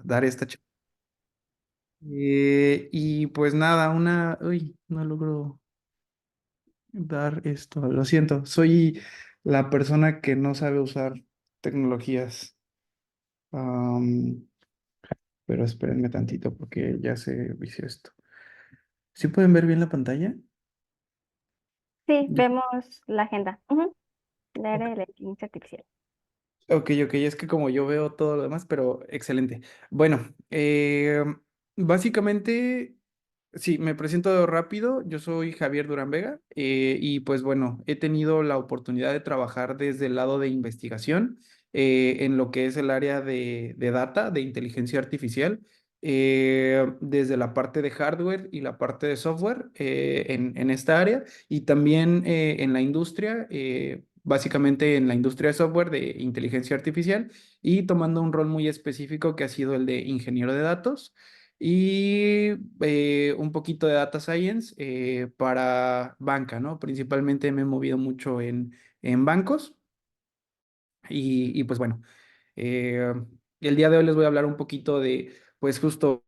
dar esta charla. Y pues nada, uy, no logro dar esto, lo siento, soy la persona que no sabe usar tecnologías. Am, pero espérenme tantito porque ya se vició esto. ¿Sí pueden ver bien la pantalla? Sí, Yo- vemos la agenda. Ujú. La era ok, de la inteligencia artificial. ok, es que como yo veo todo lo demás, pero excelente. Bueno, básicamente, sí, me presento rápido. Yo soy Javier Durán Vega y pues bueno, he tenido la oportunidad de trabajar desde el lado de investigación en lo que es el área de data, de inteligencia artificial, desde la parte de hardware y la parte de software en esta área y también en la industria. Básicamente en la industria de software de inteligencia artificial y tomando un rol muy específico que ha sido el de ingeniero de datos y un poquito de data science para banca, ¿no? Principalmente me he movido mucho en bancos y pues bueno, eh, el día de hoy les voy a hablar un poquito de, pues justo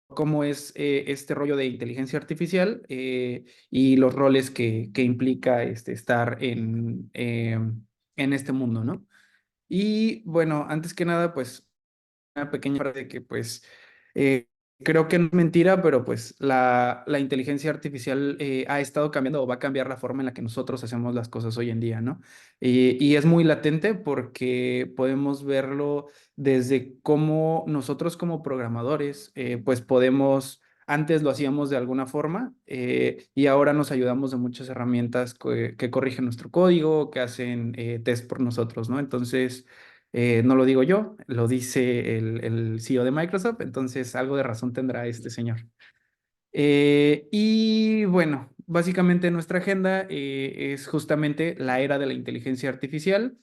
cómo es este rollo de inteligencia artificial y los roles que implica estar en este mundo, ¿no? Y bueno, antes que nada, pues una pequeña parte de que pues eh, creo que no es mentira, pero pues la inteligencia artificial ha estado cambiando o va a cambiar la forma en la que nosotros hacemos las cosas hoy en día, ¿no? Y es muy latente porque podemos verlo desde cómo nosotros como programadores pues podemos... Antes lo hacíamos de alguna forma y ahora nos ayudamos de muchas herramientas que corrigen nuestro código, que hacen test por nosotros, ¿no? Entonces, no lo digo yo, lo dice el CEO de Microsoft, entonces algo de razón tendrá este señor. Y bueno, básicamente nuestra agenda es justamente la era de la inteligencia artificial,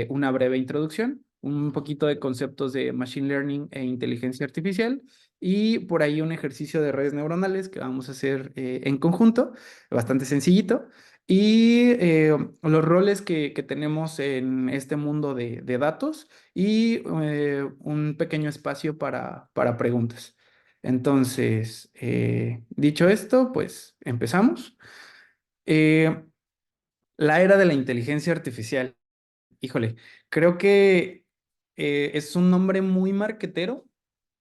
una breve introducción, un poquito de conceptos de machine learning e inteligencia artificial y por ahí un ejercicio de redes neuronales que vamos a hacer en conjunto, bastante sencillito. Y los roles que tenemos en este mundo de datos y un pequeño espacio para preguntas. Entonces, dicho esto, pues empezamos. Eh, la era de la inteligencia artificial. Híjole, creo que es un nombre muy marquetero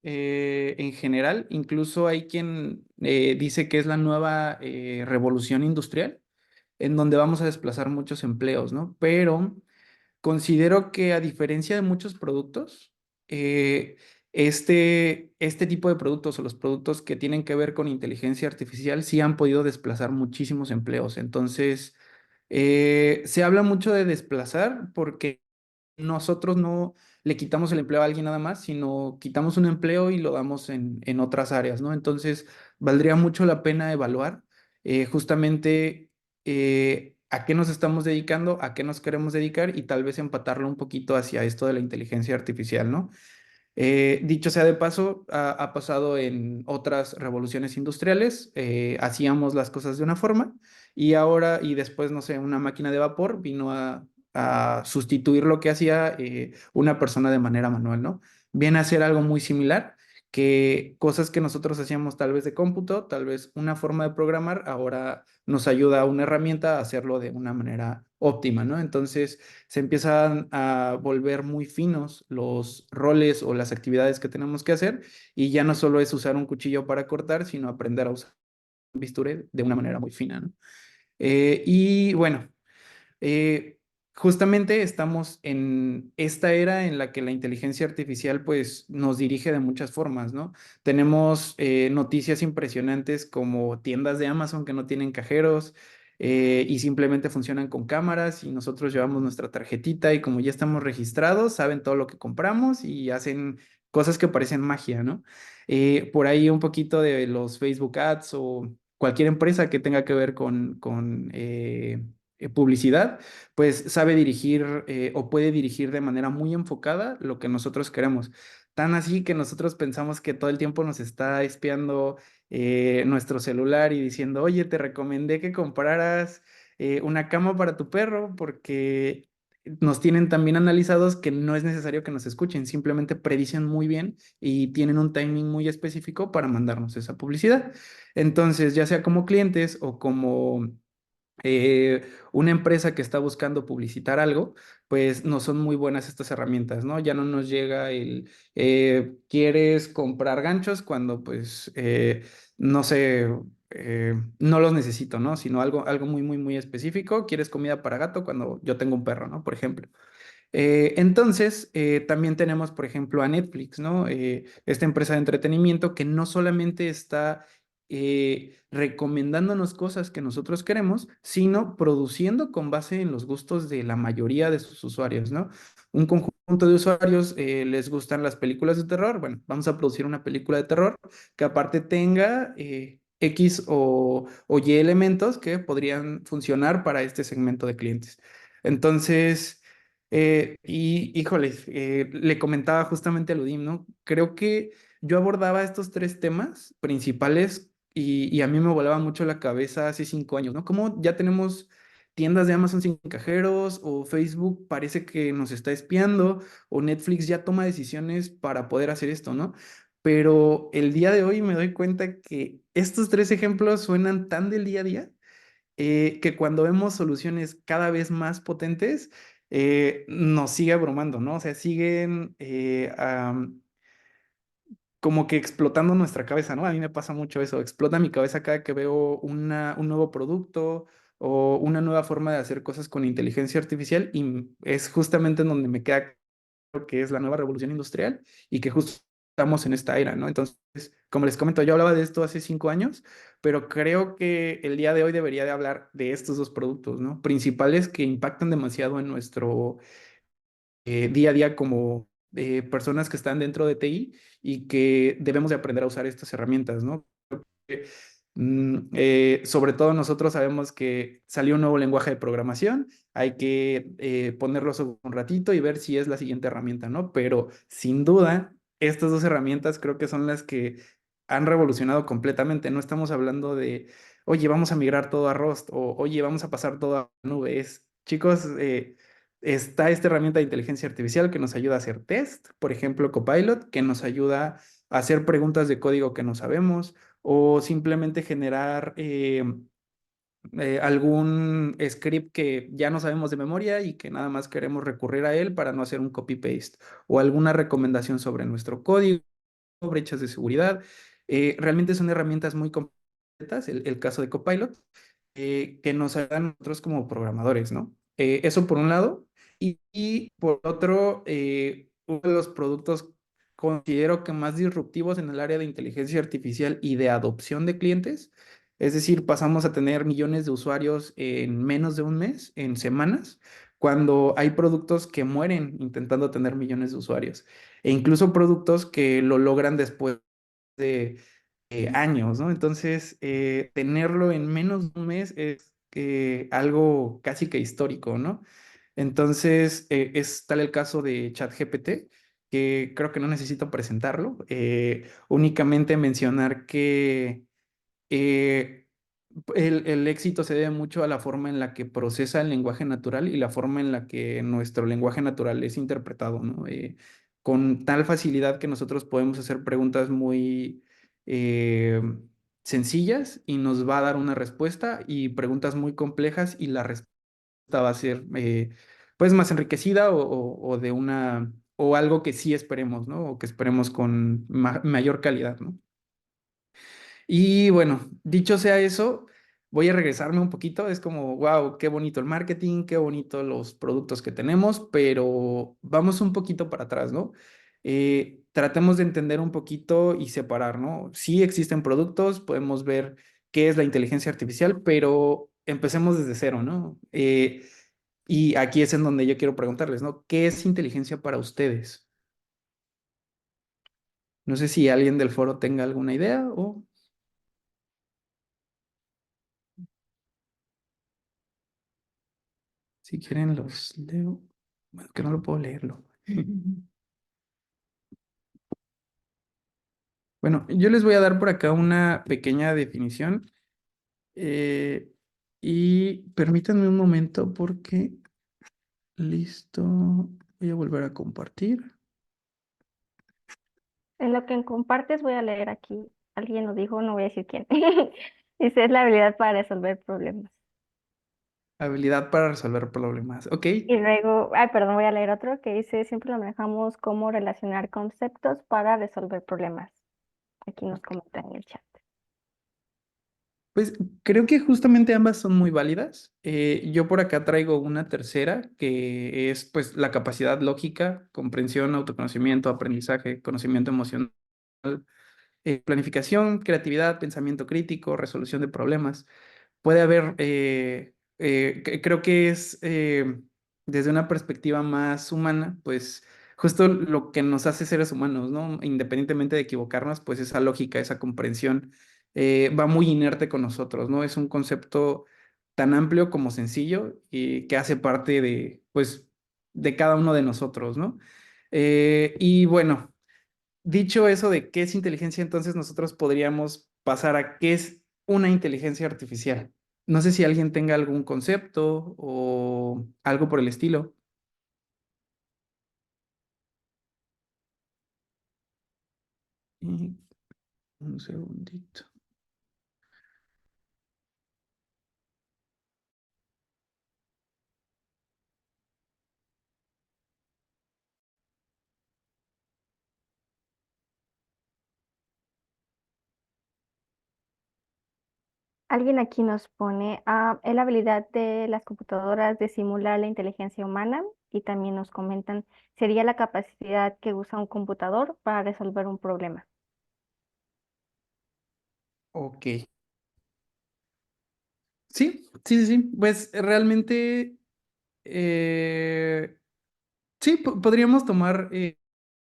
en general. Incluso hay quien dice que es la nueva revolución industrial, en donde vamos a desplazar muchos empleos, ¿no? Pero considero que a diferencia de muchos productos, este tipo de productos o los productos que tienen que ver con inteligencia artificial sí han podido desplazar muchísimos empleos. Entonces, se habla mucho de desplazar porque nosotros no le quitamos el empleo a alguien nada más, sino quitamos un empleo y lo damos en otras áreas, ¿no? Entonces, valdría mucho la pena evaluar justamente a qué nos estamos dedicando, a qué nos queremos dedicar y tal vez empatarlo un poquito hacia esto de la inteligencia artificial, ¿no? Dicho sea de paso, ha pasado en otras revoluciones industriales, hacíamos las cosas de una forma y ahora y después, no sé, una máquina de vapor vino a sustituir lo que hacía una persona de manera manual, ¿no? Viene a ser algo muy similar, que cosas que nosotros hacíamos tal vez de cómputo, tal vez una forma de programar, ahora nos ayuda una herramienta a hacerlo de una manera óptima, ¿no? Entonces se empiezan a volver muy finos los roles o las actividades que tenemos que hacer y ya no solo es usar un cuchillo para cortar, sino aprender a usar un bisturí de una manera muy fina, ¿no? Y bueno, eh, justamente estamos en esta era en la que la inteligencia artificial pues nos dirige de muchas formas, ¿no? Tenemos noticias impresionantes como tiendas de Amazon que no tienen cajeros y simplemente funcionan con cámaras y nosotros llevamos nuestra tarjetita y como ya estamos registrados, saben todo lo que compramos y hacen cosas que parecen magia, ¿no? Por ahí un poquito de los Facebook Ads o cualquier empresa que tenga que ver con publicidad, pues sabe dirigir o puede dirigir de manera muy enfocada lo que nosotros queremos. Tan así que nosotros pensamos que todo el tiempo nos está espiando nuestro celular y diciendo, oye, te recomendé que compraras una cama para tu perro porque nos tienen también analizados que no es necesario que nos escuchen, simplemente predicen muy bien y tienen un timing muy específico para mandarnos esa publicidad. Entonces, ya sea como clientes o como una empresa que está buscando publicitar algo, pues no son muy buenas estas herramientas, ¿no? Ya no nos llega el, ¿quieres comprar ganchos? Cuando pues, no sé, no los necesito, ¿no? Sino algo muy, muy, muy específico. ¿Quieres comida para gato? Cuando yo tengo un perro, ¿no? Por ejemplo. Entonces, también tenemos, por ejemplo, a Netflix, ¿no? Esta empresa de entretenimiento que no solamente está recomendándonos cosas que nosotros queremos, sino produciendo con base en los gustos de la mayoría de sus usuarios, ¿no? Un conjunto de usuarios les gustan las películas de terror, bueno, vamos a producir una película de terror que aparte tenga X o Y elementos que podrían funcionar para este segmento de clientes. Entonces... y híjoles, le comentaba justamente a Ludim, ¿no? Creo que yo abordaba estos tres temas principales y a mí me volaba mucho la cabeza hace 5 años, ¿no? Como ya tenemos tiendas de Amazon sin cajeros o Facebook parece que nos está espiando o Netflix ya toma decisiones para poder hacer esto, ¿no? Pero el día de hoy me doy cuenta que estos tres ejemplos suenan tan del día a día que cuando vemos soluciones cada vez más potentes, nos sigue abrumando, ¿no? O sea, siguen como que explotando nuestra cabeza, ¿no? A mí me pasa mucho eso, explota mi cabeza cada que veo un nuevo producto o una nueva forma de hacer cosas con inteligencia artificial y es justamente en donde me queda que es la nueva revolución industrial y que justo estamos en esta era, ¿no? Entonces, como les comento, yo hablaba de esto hace 5 años, pero creo que el día de hoy debería de hablar de estos dos productos, ¿no? Principales que impactan demasiado en nuestro día a día como personas que están dentro de TI y que debemos de aprender a usar estas herramientas, ¿no? Sobre todo nosotros sabemos que salió un nuevo lenguaje de programación, hay que ponerlo sobre un ratito y ver si es la siguiente herramienta, ¿no? Pero sin duda, estas dos herramientas creo que son las que han revolucionado completamente. No estamos hablando de, oye, vamos a migrar todo a Rust o, oye, vamos a pasar todo a nube. Es, chicos, está esta herramienta de inteligencia artificial que nos ayuda a hacer test, por ejemplo, Copilot, que nos ayuda a hacer preguntas de código que no sabemos o simplemente generar algún script que ya no sabemos de memoria y que nada más queremos recurrir a él para no hacer un copy-paste o alguna recomendación sobre nuestro código, brechas de seguridad. Realmente son herramientas muy completas, el caso de Copilot, que nos hagan nosotros como programadores, ¿no? Eso por un lado. Y por otro, uno de los productos considero que más disruptivos en el área de inteligencia artificial y de adopción de clientes. Es decir, pasamos a tener millones de usuarios en menos de un mes, en semanas, cuando hay productos que mueren intentando tener millones de usuarios. E incluso productos que lo logran después de años, ¿no? Entonces, tenerlo en menos de un mes es algo casi que histórico, ¿no? Entonces, es tal el caso de ChatGPT, que creo que no necesito presentarlo, únicamente mencionar que eh, el éxito se debe mucho a la forma en la que procesa el lenguaje natural y la forma en la que nuestro lenguaje natural es interpretado, ¿no? Con tal facilidad que nosotros podemos hacer preguntas muy eh, sencillas y nos va a dar una respuesta y preguntas muy complejas y la respuesta va a ser pues más enriquecida o de una o algo que sí esperemos, ¿no? O que esperemos con mayor calidad, ¿no? Y bueno, dicho sea eso, voy a regresarme un poquito. Es como, wow, qué bonito el marketing, qué bonito los productos que tenemos, pero vamos un poquito para atrás, ¿no? Tratemos de entender un poquito y separar, ¿no? Sí existen productos, podemos ver qué es la inteligencia artificial, pero empecemos desde cero, ¿no? Y aquí es en donde yo quiero preguntarles, ¿no? ¿Qué es inteligencia para ustedes? No sé si alguien del foro tenga alguna idea o si quieren los leo. Bueno, que no lo puedo leerlo. Bueno, yo les voy a dar por acá una pequeña definición y permítanme un momento porque Listo. Voy a volver a compartir. En lo que compartes voy a leer aquí. Alguien lo dijo, no voy a decir quién. Dice, es la habilidad para resolver problemas. Habilidad para resolver problemas. Ok. Y luego, ay, perdón, voy a leer otro que dice, siempre lo manejamos como relacionar conceptos para resolver problemas. Aquí nos comentan en el chat. Pues creo que justamente ambas son muy válidas. Yo por acá traigo una tercera que es pues la capacidad lógica, comprensión, autoconocimiento, aprendizaje, conocimiento emocional, planificación, creatividad, pensamiento crítico, resolución de problemas. Puede haber, creo que es desde una perspectiva más humana, pues justo lo que nos hace seres humanos, ¿no? Independientemente de equivocarnos, pues esa lógica, esa comprensión va muy inerte con nosotros, ¿no? Es un concepto tan amplio como sencillo y que hace parte de, pues, de cada uno de nosotros, ¿no? Y bueno. Dicho eso de qué es inteligencia, entonces nosotros podríamos pasar a qué es una inteligencia artificial. No sé si alguien tenga algún concepto o algo por el estilo. Y un segundito. Alguien aquí nos pone, es la habilidad de las computadoras de simular la inteligencia humana y también nos comentan, sería la capacidad que usa un computador para resolver un problema. Ok. Sí, sí, sí, sí. Pues realmente eh, sí, podríamos tomar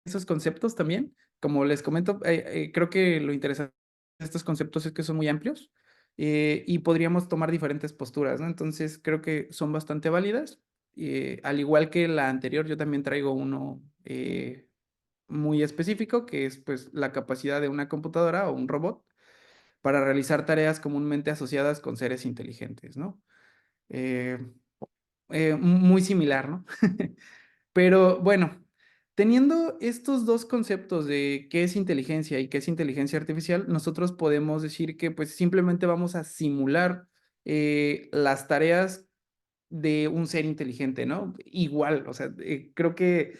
esos conceptos también. Como les comento, creo que lo interesante de estos conceptos es que son muy amplios y podríamos tomar diferentes posturas, ¿no? Entonces, creo que son bastante válidas. Al igual que la anterior, yo también traigo uno muy específico, que es pues la capacidad de una computadora o un robot para realizar tareas comúnmente asociadas con seres inteligentes, ¿no? Eh, muy similar, ¿no? Pero bueno, teniendo estos dos conceptos de qué es inteligencia y qué es inteligencia artificial, nosotros podemos decir que pues simplemente vamos a simular las tareas de un ser inteligente, ¿no? Igual, o sea, creo que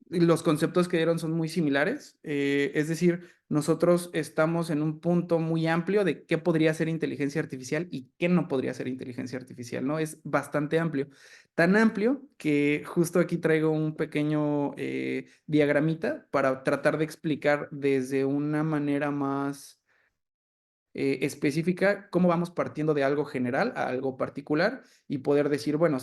los conceptos que dieron son muy similares, es decir, nosotros estamos en un punto muy amplio de qué podría ser inteligencia artificial y qué no podría ser inteligencia artificial, ¿no? Es bastante amplio, tan amplio que justo aquí traigo un pequeño diagramita para tratar de explicar desde una manera más específica cómo vamos partiendo de algo general a algo particular y poder decir, bueno,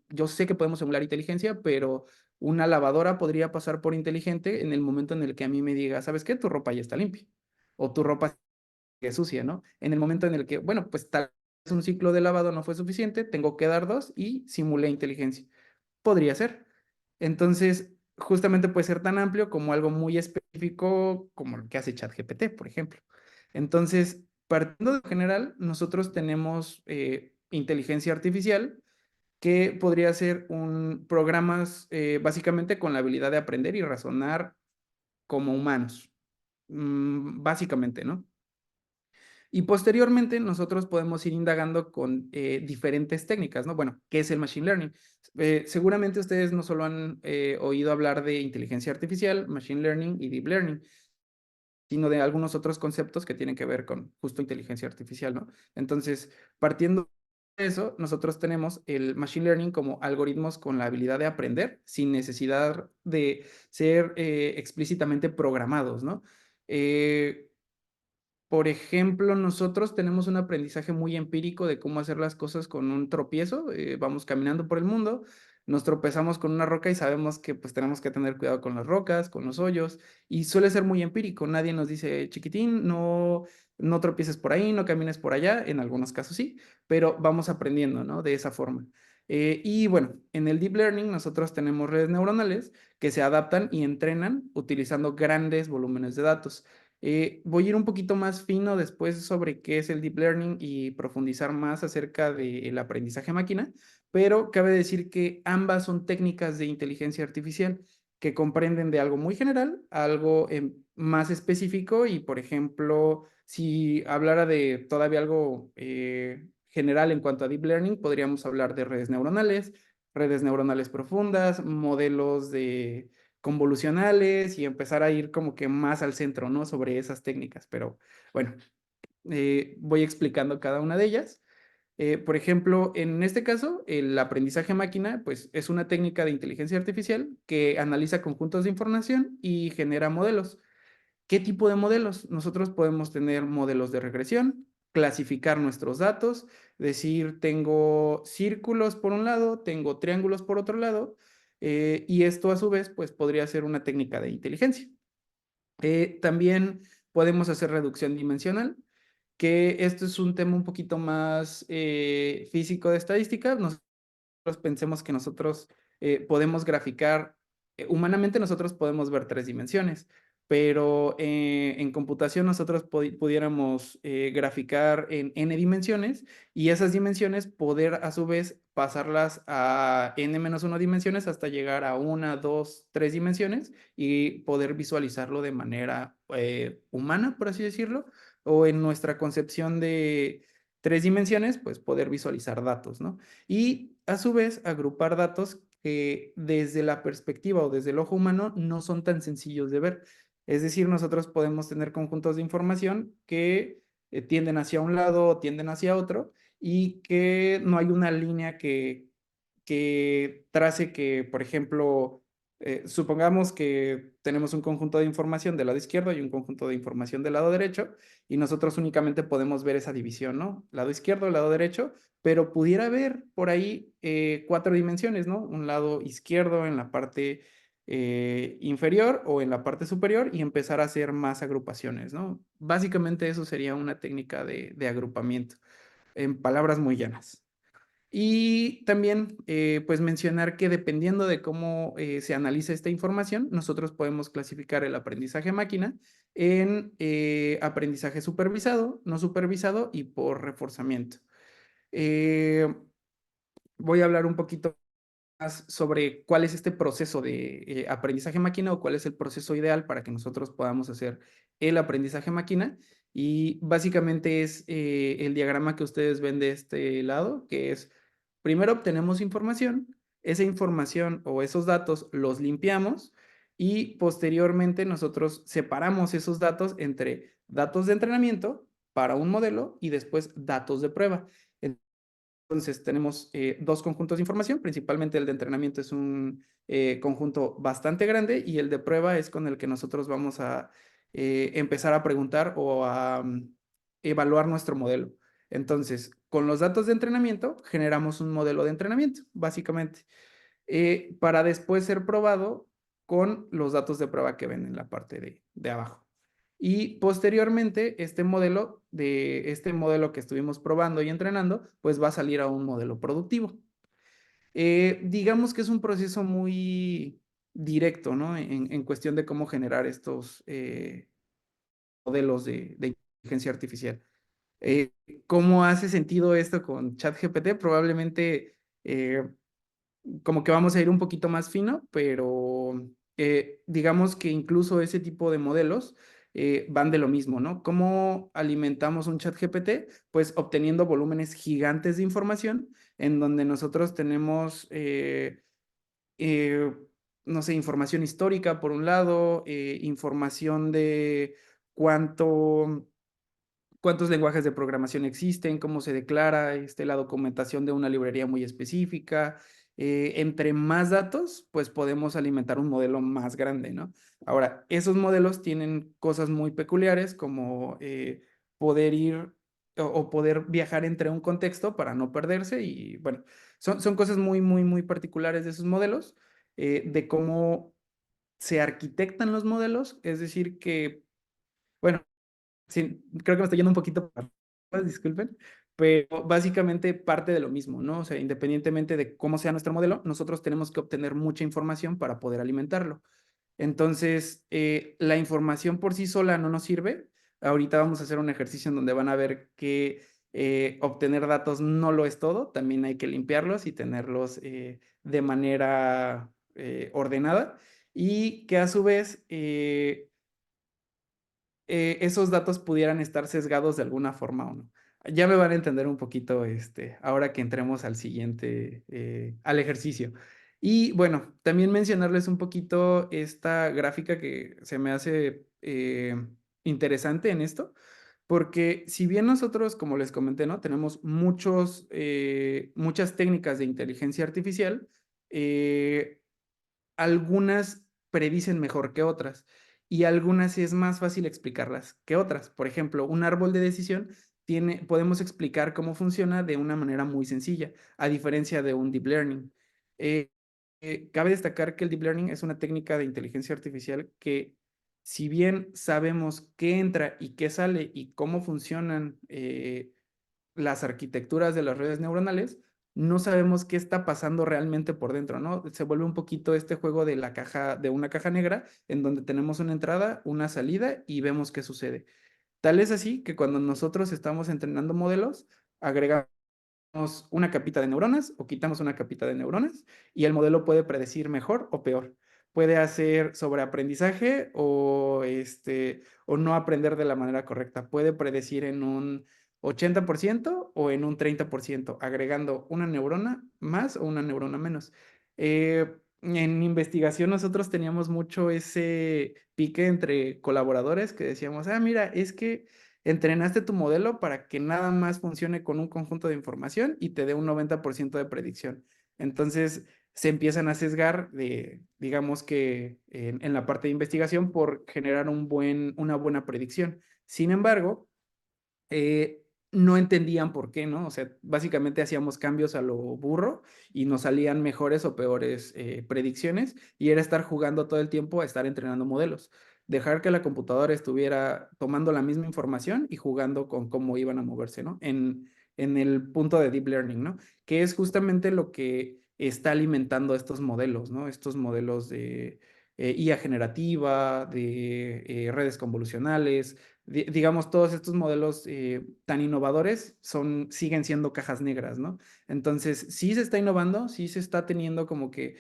yo sé que podemos emular inteligencia, pero una lavadora podría pasar por inteligente en el momento en el que a mí me diga, ¿sabes qué? Tu ropa ya está limpia o tu ropa es sucia, ¿no? En el momento en el que, bueno, pues tal vez un ciclo de lavado no fue suficiente, tengo que dar dos y simulé inteligencia. Podría ser. Entonces, justamente puede ser tan amplio como algo muy específico como lo que hace ChatGPT, por ejemplo. Entonces, partiendo de lo general, nosotros tenemos inteligencia artificial que podría ser un programas básicamente con la habilidad de aprender y razonar como humanos, básicamente, ¿no? Y posteriormente nosotros podemos ir indagando con diferentes técnicas, ¿no? Bueno, ¿qué es el Machine Learning? Seguramente ustedes no solo han oído hablar de inteligencia artificial, Machine Learning y Deep Learning, sino de algunos otros conceptos que tienen que ver con justo inteligencia artificial, ¿no? Entonces, partiendo de eso, nosotros tenemos el Machine Learning como algoritmos con la habilidad de aprender sin necesidad de ser explícitamente programados, ¿no? Eh, por ejemplo, nosotros tenemos un aprendizaje muy empírico de cómo hacer las cosas con un tropiezo. Vamos caminando por el mundo, nos tropezamos con una roca y sabemos que pues tenemos que tener cuidado con las rocas, con los hoyos, y suele ser muy empírico. Nadie nos dice, chiquitín, no tropieces por ahí, no camines por allá. En algunos casos sí, pero vamos aprendiendo, ¿no? De esa forma. Y bueno, en el Deep Learning nosotros tenemos redes neuronales que se adaptan y entrenan utilizando grandes volúmenes de datos. Voy a ir un poquito más fino después sobre qué es el deep learning y profundizar más acerca del aprendizaje máquina, pero cabe decir que ambas son técnicas de inteligencia artificial que comprenden de algo muy general a algo más específico y, por ejemplo, si hablara de todavía algo general en cuanto a deep learning, podríamos hablar de redes neuronales profundas, modelos de convolucionales y empezar a ir como que más al centro, ¿no? Sobre esas técnicas. Pero bueno, voy explicando cada una de ellas. Por ejemplo, en este caso, el aprendizaje máquina, pues es una técnica de inteligencia artificial que analiza conjuntos de información y genera modelos. ¿Qué tipo de modelos? Nosotros podemos tener modelos de regresión, clasificar nuestros datos, decir, tengo círculos por un lado, tengo triángulos por otro lado, y esto a su vez, pues podría ser una técnica de inteligencia. También podemos hacer reducción dimensional, que esto es un tema un poquito más físico de estadística. Nosotros pensemos que nosotros podemos graficar, humanamente nosotros podemos ver tres dimensiones, pero en computación nosotros pudiéramos graficar en n dimensiones y esas dimensiones poder a su vez pasarlas a n-1 dimensiones hasta llegar a una, dos, tres dimensiones y poder visualizarlo de manera humana, por así decirlo, o en nuestra concepción de tres dimensiones, pues poder visualizar datos, ¿no? Y a su vez agrupar datos que desde la perspectiva o desde el ojo humano no son tan sencillos de ver. Es decir, nosotros podemos tener conjuntos de información que tienden hacia un lado o tienden hacia otro y que no hay una línea que trace que, por ejemplo, supongamos que tenemos un conjunto de información del lado izquierdo y un conjunto de información del lado derecho y nosotros únicamente podemos ver esa división, ¿no? Lado izquierdo, lado derecho, pero pudiera haber por ahí cuatro dimensiones, ¿no? Un lado izquierdo en la parte inferior o en la parte superior y empezar a hacer más agrupaciones, ¿no? Básicamente eso sería una técnica de agrupamiento, en palabras muy llanas. Y también, pues mencionar que dependiendo de cómo se analiza esta información, nosotros podemos clasificar el aprendizaje máquina en aprendizaje supervisado, no supervisado y por reforzamiento. Eh, Voy a hablar un poquito más sobre cuál es este proceso de aprendizaje máquina o cuál es el proceso ideal para que nosotros podamos hacer el aprendizaje máquina. Y básicamente es el diagrama que ustedes ven de este lado, que es, primero obtenemos información, esa información o esos datos los limpiamos y posteriormente nosotros separamos esos datos entre datos de entrenamiento para un modelo y después datos de prueba. Entonces, tenemos dos conjuntos de información, principalmente el de entrenamiento es un conjunto bastante grande y el de prueba es con el que nosotros vamos a empezar a preguntar o a evaluar nuestro modelo. Entonces, con los datos de entrenamiento generamos un modelo de entrenamiento, básicamente, para después ser probado con los datos de prueba que ven en la parte de abajo. Y posteriormente, este modelo que estuvimos probando y entrenando, pues va a salir a un modelo productivo. Digamos que es un proceso muy directo, ¿no? En cuestión de cómo generar estos modelos de inteligencia artificial. Eh, ¿Cómo hace sentido esto con ChatGPT? Probablemente como que vamos a ir un poquito más fino, pero digamos que incluso ese tipo de modelos van de lo mismo, ¿no? ¿Cómo alimentamos un chat GPT? Pues obteniendo volúmenes gigantes de información en donde nosotros tenemos, eh, no sé, información histórica por un lado, información de cuánto cuántos lenguajes de programación existen, cómo se declara, la documentación de una librería muy específica. Entre más datos, pues podemos alimentar un modelo más grande, ¿no? Ahora, esos modelos tienen cosas muy peculiares como poder ir o poder viajar entre un contexto para no perderse y bueno, son cosas muy, muy, muy particulares de esos modelos, de cómo se arquitectan los modelos, es decir, que, bueno, sí, creo que me estoy yendo un poquito para atrás, disculpen, pero básicamente parte de lo mismo, ¿no? O sea, independientemente de cómo sea nuestro modelo, nosotros tenemos que obtener mucha información para poder alimentarlo. Entonces, la información por sí sola no nos sirve. Ahorita vamos a hacer un ejercicio en donde van a ver que obtener datos no lo es todo, también hay que limpiarlos y tenerlos de manera ordenada y que a su vez esos datos pudieran estar sesgados de alguna forma o no. Ya me van a entender un poquito ahora que entremos al siguiente, al ejercicio. Y bueno, también mencionarles un poquito esta gráfica que se me hace interesante en esto, porque si bien nosotros, como les comenté, ¿no? Tenemos muchas técnicas de inteligencia artificial, eh, algunas predicen mejor que otras y algunas es más fácil explicarlas que otras. Por ejemplo, un árbol de decisión podemos explicar cómo funciona de una manera muy sencilla, a diferencia de un deep learning. Eh, Cabe destacar que el deep learning es una técnica de inteligencia artificial que, si bien sabemos qué entra y qué sale y cómo funcionan las arquitecturas de las redes neuronales, no sabemos qué está pasando realmente por dentro, ¿no? Se vuelve un poquito este juego de la caja, de una caja negra, en donde tenemos una entrada, una salida y vemos qué sucede. Tal es así que cuando nosotros estamos entrenando modelos, agregamos una capita de neuronas o quitamos una capita de neuronas y el modelo puede predecir mejor o peor. Puede hacer sobreaprendizaje o no aprender de la manera correcta. Puede predecir en un 80% o en un 30%, agregando una neurona más o una neurona menos. En investigación nosotros teníamos mucho ese pique entre colaboradores que decíamos, ah, mira, es que entrenaste tu modelo para que nada más funcione con un conjunto de información y te dé un 90% de predicción. Entonces se empiezan a sesgar digamos que en la parte de investigación por generar una buena predicción. Sin embargo, eh, no entendían por qué, ¿no? O sea, básicamente hacíamos cambios a lo burro y nos salían mejores o peores predicciones y era estar jugando todo el tiempo a estar entrenando modelos. Dejar que la computadora estuviera tomando la misma información y jugando con cómo iban a moverse, ¿no? En el punto de deep learning, ¿no? Que es justamente lo que está alimentando estos modelos, ¿no? Estos modelos de IA generativa, de redes convolucionales, digamos, todos estos modelos tan innovadores siguen siendo cajas negras, ¿no? Entonces, sí se está innovando, sí se está teniendo como que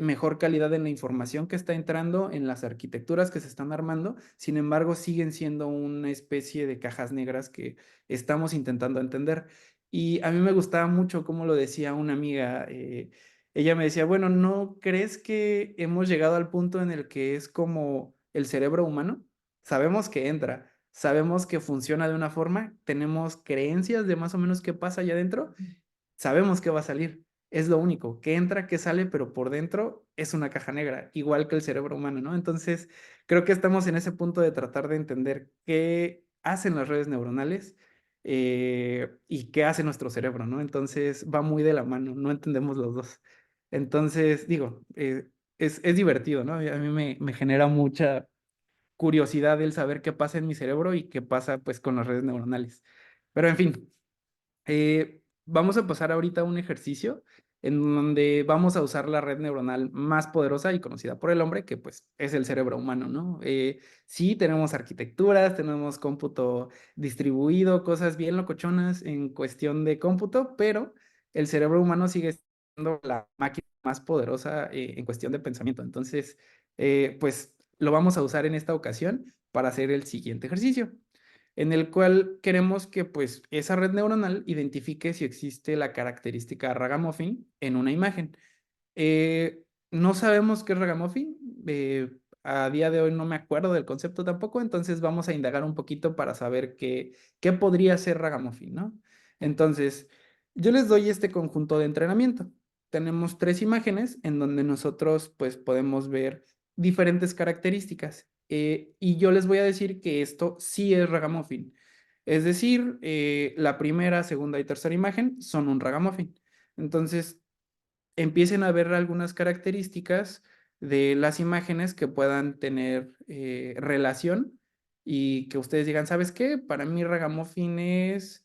mejor calidad en la información que está entrando, en las arquitecturas que se están armando, sin embargo, siguen siendo una especie de cajas negras que estamos intentando entender. Y a mí me gustaba mucho cómo lo decía una amiga. Ella me decía, bueno, ¿no crees que hemos llegado al punto en el que es como el cerebro humano? Sabemos que entra, sabemos que funciona de una forma, tenemos creencias de más o menos qué pasa allá adentro, sabemos que va a salir. Es lo único, que entra, que sale, pero por dentro es una caja negra, igual que el cerebro humano, ¿no? Entonces, creo que estamos en ese punto de tratar de entender qué hacen las redes neuronales y qué hace nuestro cerebro, ¿no? Entonces, va muy de la mano, no entendemos los dos. Entonces, digo, es divertido, ¿no? A mí me genera mucha curiosidad el saber qué pasa en mi cerebro y qué pasa pues con las redes neuronales. Pero en fin, vamos a pasar ahorita a un ejercicio en donde vamos a usar la red neuronal más poderosa y conocida por el hombre, que pues es el cerebro humano, ¿no? Sí, tenemos arquitecturas, tenemos cómputo distribuido, cosas bien locochonas en cuestión de cómputo, pero el cerebro humano sigue siendo la máquina más poderosa en cuestión de pensamiento. Entonces, pues lo vamos a usar en esta ocasión para hacer el siguiente ejercicio en el cual queremos que pues esa red neuronal identifique si existe la característica ragamuffin en una imagen. No sabemos qué es ragamuffin, a día de hoy no me acuerdo del concepto tampoco, entonces vamos a indagar un poquito para saber qué podría ser ragamuffin, ¿no? Entonces, yo les doy este conjunto de entrenamiento. Tenemos tres imágenes en donde nosotros pues podemos ver diferentes características y yo les voy a decir que esto sí es ragamuffin. Es decir, la primera, segunda y tercera imagen son un ragamuffin. Entonces, empiecen a ver algunas características de las imágenes que puedan tener relación y que ustedes digan, ¿sabes qué? Para mí ragamuffin es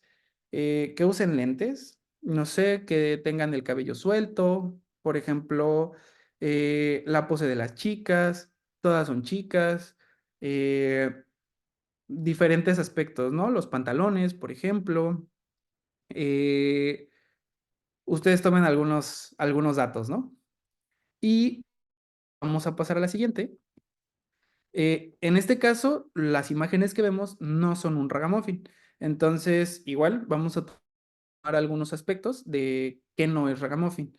que usen lentes, no sé, que tengan el cabello suelto, por ejemplo, la pose de las chicas. todas son chicas, diferentes aspectos, ¿no? Los pantalones, por ejemplo. Eh, Ustedes tomen algunos datos, ¿no? Y vamos a pasar a la siguiente. En este caso, las imágenes que vemos no son un ragamuffin. Entonces, igual vamos a tomar algunos aspectos de qué no es ragamuffin.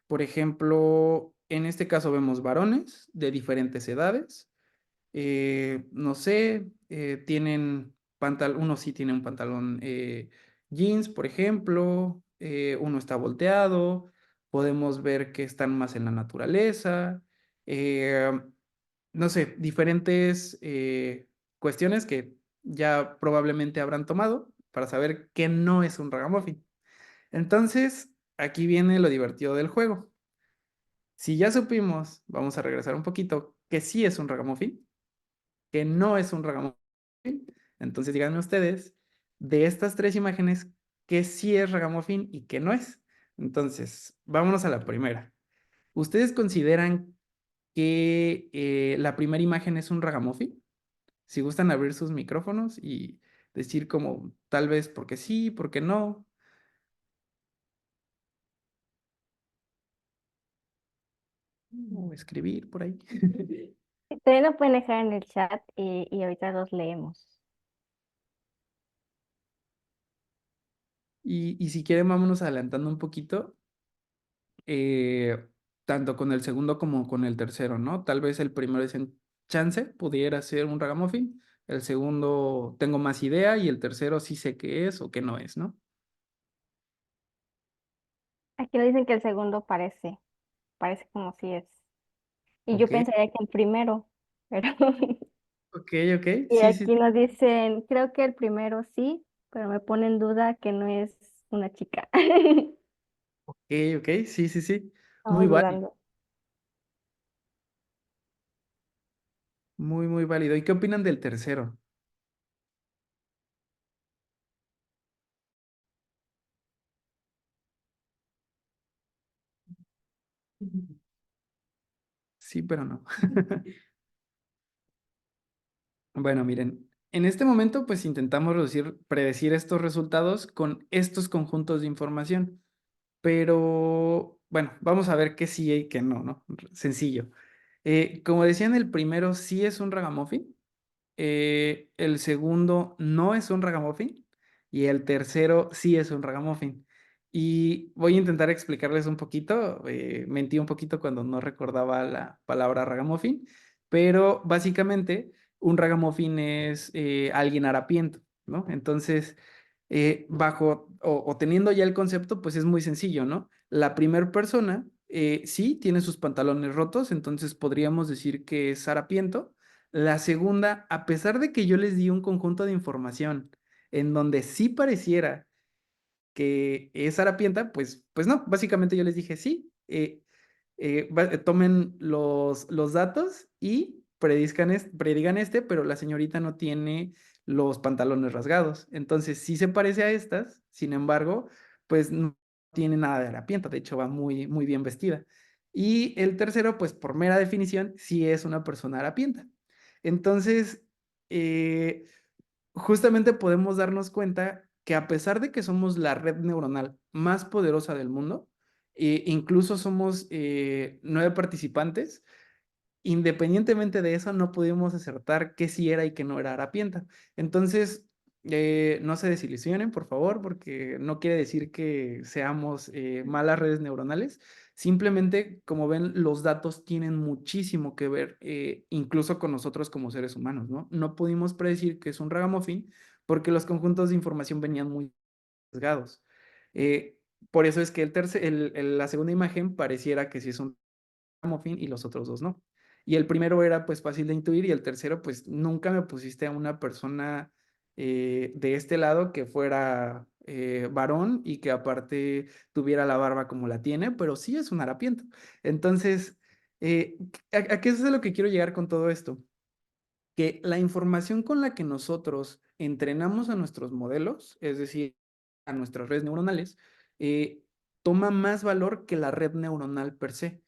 Por ejemplo, en este caso vemos varones de diferentes edades. No sé, uno sí tiene un pantalón jeans, por ejemplo, uno está volteado, podemos ver que están más en la naturaleza, eh, no sé, diferentes cuestiones que ya probablemente habrán tomado para saber que no es un ragamuffin. Entonces, aquí viene lo divertido del juego. Si ya supimos, vamos a regresar un poquito, que sí es un ragamuffin, que no es un ragamuffin. Entonces díganme ustedes, de estas tres imágenes, qué sí es ragamuffin y qué no es. Entonces, vámonos a la primera. ¿Ustedes consideran que la primera imagen es un ragamuffin? Si gustan abrir sus micrófonos y decir como tal vez porque sí, porque no, o escribir por ahí. También lo pueden dejar en el chat y ahorita los leemos. Y si quieren, vámonos adelantando un poquito eh, tanto con el segundo como con el tercero, ¿no? Tal vez el primero es en chance, pudiera ser un ragamuffin, el segundo tengo más idea y el tercero sí sé qué es o qué no es, ¿no? Aquí nos dicen que el segundo parece como si es. Y yo Ok, pensaría que el primero, pero ok, ok, y sí, sí, aquí nos dicen, creo que el primero sí, pero me pone en duda que no es una chica. ok, ok, sí, sí, sí, muy Estamos válido, dudando. muy, muy válido. ¿Y qué opinan del tercero? Sí, pero no. Bueno, miren, en este momento pues intentamos predecir estos resultados con estos conjuntos de información. Pero bueno, vamos a ver qué sí y qué no, ¿no? Sencillo. Como decían, el primero sí es un ragamuffin, el segundo no es un ragamuffin y el tercero sí es un ragamuffin. Y voy a intentar explicarles un poquito, mentí un poquito cuando no recordaba la palabra ragamuffin, pero básicamente un ragamuffin es alguien harapiento, ¿no? Entonces, o teniendo ya el concepto, pues es muy sencillo, ¿no? La primera persona sí tiene sus pantalones rotos, entonces podríamos decir que es harapiento. La segunda, a pesar de que yo les di un conjunto de información en donde sí pareciera que es harapienta, pues no, básicamente yo les dije sí, tomen los datos y predigan este, pero la señorita no tiene los pantalones rasgados. Entonces sí se parece a estas, sin embargo, pues no tiene nada de harapienta, de hecho va muy, muy bien vestida. Y el tercero, pues por mera definición, sí es una persona harapienta. Entonces, eh, justamente podemos darnos cuenta que a pesar de que somos la red neuronal más poderosa del mundo, incluso somos 9 participantes, independientemente de eso, no pudimos acertar qué sí era y qué no era harapienta. Entonces, no se desilusionen, por favor, porque no quiere decir que seamos malas redes neuronales. Simplemente, como ven, los datos tienen muchísimo que ver, incluso con nosotros como seres humanos, ¿no? No pudimos predecir que es un ragamuffin porque los conjuntos de información venían muy sesgados. Eh, por eso es que la segunda imagen pareciera que sí es un Muffin y los otros dos no. Y el primero era pues fácil de intuir y el tercero pues nunca me pusiste a una persona de este lado que fuera varón y que aparte tuviera la barba como la tiene, pero sí es un harapiento. Entonces, eh, ¿a qué es a lo que quiero llegar con todo esto? Que la información con la que nosotros entrenamos a nuestros modelos, es decir, a nuestras redes neuronales, toma más valor que la red neuronal per se.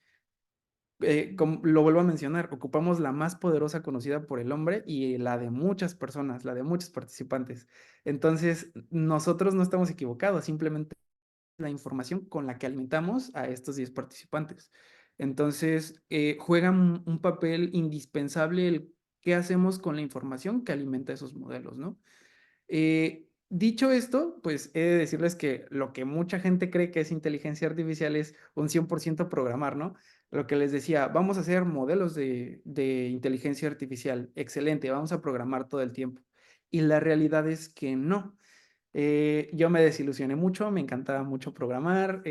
lo vuelvo a mencionar, ocupamos la más poderosa conocida por el hombre y la de muchas personas, la de muchos participantes. Entonces, nosotros no estamos equivocados, simplemente la información con la que alimentamos a estos 10 participantes. Entonces, juega un papel indispensable el qué hacemos con la información que alimenta esos modelos, ¿no? Dicho esto, pues he de decirles que lo que mucha gente cree que es inteligencia artificial es un 100% programar, ¿no? Lo que les decía, vamos a hacer modelos de inteligencia artificial, excelente, vamos a programar todo el tiempo. Y la realidad es que no. Yo me desilusioné mucho, me encantaba mucho programar,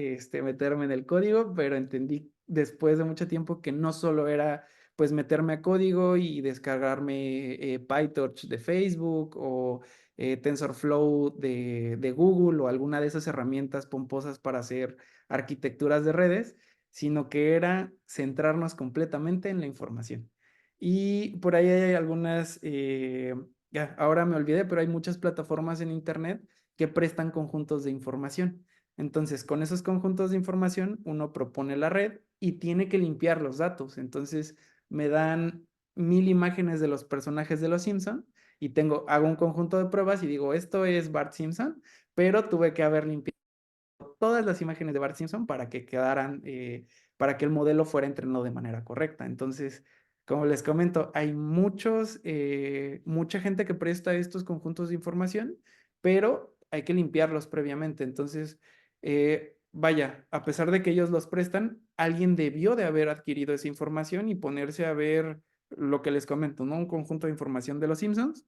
meterme en el código, pero entendí después de mucho tiempo que no solo era pues meterme a código y descargarme PyTorch de Facebook o TensorFlow de Google o alguna de esas herramientas pomposas para hacer arquitecturas de redes, sino que era centrarnos completamente en la información. Y por ahí hay algunas, ya, ahora me olvidé, pero hay muchas plataformas en Internet que prestan conjuntos de información. Entonces, con esos conjuntos de información, uno propone la red y tiene que limpiar los datos. Entonces, me dan 1000 imágenes de los personajes de los Simpson y hago un conjunto de pruebas y digo, esto es Bart Simpson, pero tuve que haber limpiado todas las imágenes de Bart Simpson para que quedaran, para que el modelo fuera entrenado de manera correcta. Entonces, como les comento, hay mucha gente que presta estos conjuntos de información, pero hay que limpiarlos previamente. Entonces, vaya, a pesar de que ellos los prestan, alguien debió de haber adquirido esa información y ponerse a ver lo que les comento, ¿no? Un conjunto de información de los Simpsons,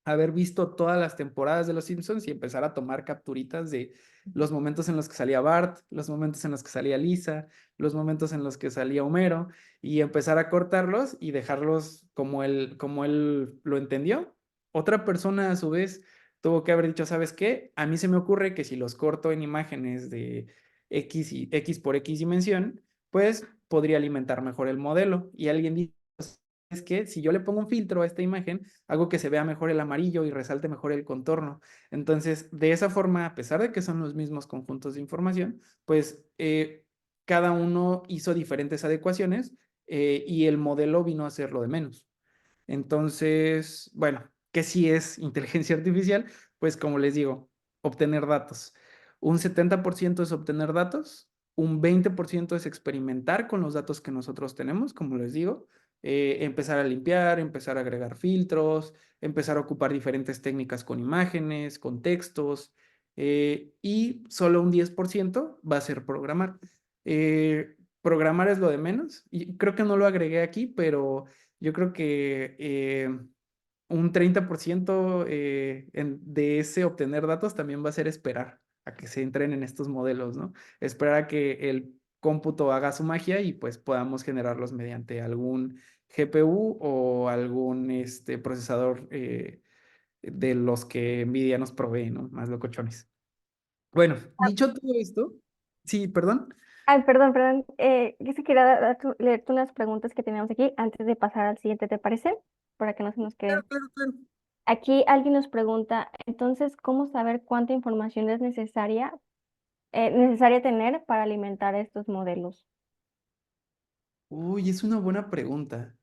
haber visto todas las temporadas de Los Simpsons y empezar a tomar capturitas de los momentos en los que salía Bart, los momentos en los que salía Lisa, los momentos en los que salía Homero, y empezar a cortarlos y dejarlos como él lo entendió. Otra persona a su vez tuvo que haber dicho, ¿sabes qué? A mí se me ocurre que si los corto en imágenes de X por X dimensión, pues podría alimentar mejor el modelo. Y alguien dijo, es que si yo le pongo un filtro a esta imagen, hago que se vea mejor el amarillo y resalte mejor el contorno. Entonces, de esa forma, a pesar de que son los mismos conjuntos de información, pues cada uno hizo diferentes adecuaciones y el modelo vino a ser lo de menos. Entonces, bueno, ¿qué sí es inteligencia artificial? Pues como les digo, obtener datos. Un 70% es obtener datos, un 20% es experimentar con los datos que nosotros tenemos, como les digo, empezar a limpiar, empezar a agregar filtros, empezar a ocupar diferentes técnicas con imágenes, con textos, y solo un 10% va a ser programar. Programar es lo de menos, y creo que no lo agregué aquí, pero yo creo que un 30% de ese obtener datos también va a ser esperar a que se entrenen estos modelos, ¿no? Esperar a que el cómputo haga su magia y pues podamos generarlos mediante algún GPU o algún procesador de los que Nvidia nos provee, ¿no? Más locochones. Bueno, dicho todo esto, sí, perdón. Ay, perdón, perdón. Yo sí quería leerte unas preguntas que teníamos aquí antes de pasar al siguiente, ¿te parece? Para que no se nos Claro, queden. claro, claro. Aquí alguien nos pregunta, entonces, ¿cómo saber cuánta información es necesaria tener para alimentar estos modelos? Uy, es una buena pregunta.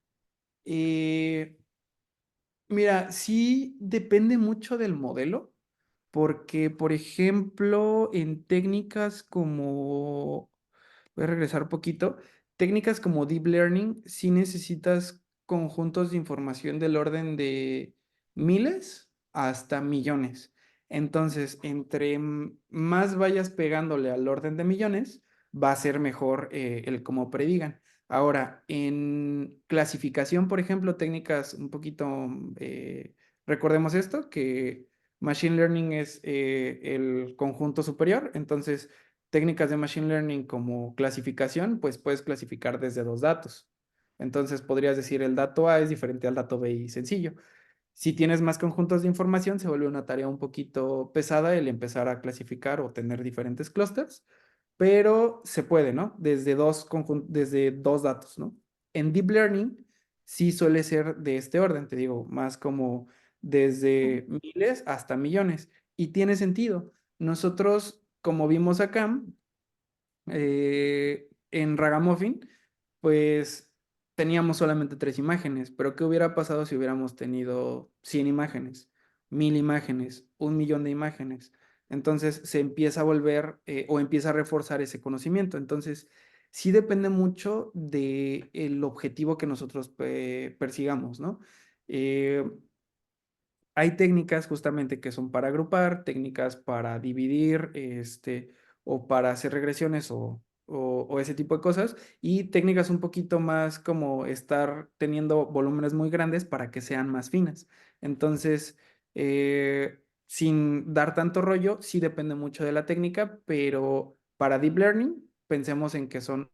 Eh, Mira, sí depende mucho del modelo, porque, por ejemplo, en técnicas como, voy a regresar un poquito, técnicas como Deep Learning, sí necesitas conjuntos de información del orden de miles hasta millones. Entonces, entre más vayas pegándole al orden de millones, va a ser mejor el cómo predigan. Ahora, en clasificación, por ejemplo, técnicas un poquito, recordemos esto, que Machine Learning es el conjunto superior, entonces técnicas de Machine Learning como clasificación, pues puedes clasificar desde dos datos. Entonces podrías decir el dato A es diferente al dato B y sencillo. Si tienes más conjuntos de información, se vuelve una tarea un poquito pesada el empezar a clasificar o tener diferentes clústeres, pero se puede, ¿no? Desde dos datos, ¿no? En Deep Learning sí suele ser de este orden, te digo, más como desde miles hasta millones. Y tiene sentido. Nosotros, como vimos acá, en Ragamuffin, pues teníamos solamente 3 imágenes, pero ¿qué hubiera pasado si hubiéramos tenido 100 imágenes, 1000 imágenes, 1 millón de imágenes? Entonces se empieza a volver o empieza a reforzar ese conocimiento. Entonces, sí depende mucho del objetivo que nosotros persigamos, ¿no? Eh, Hay técnicas justamente que son para agrupar, técnicas para dividir, o para hacer regresiones o ese tipo de cosas, y técnicas un poquito más como estar teniendo volúmenes muy grandes para que sean más finas. Entonces, sin dar tanto rollo, sí depende mucho de la técnica, pero para deep learning, pensemos en que son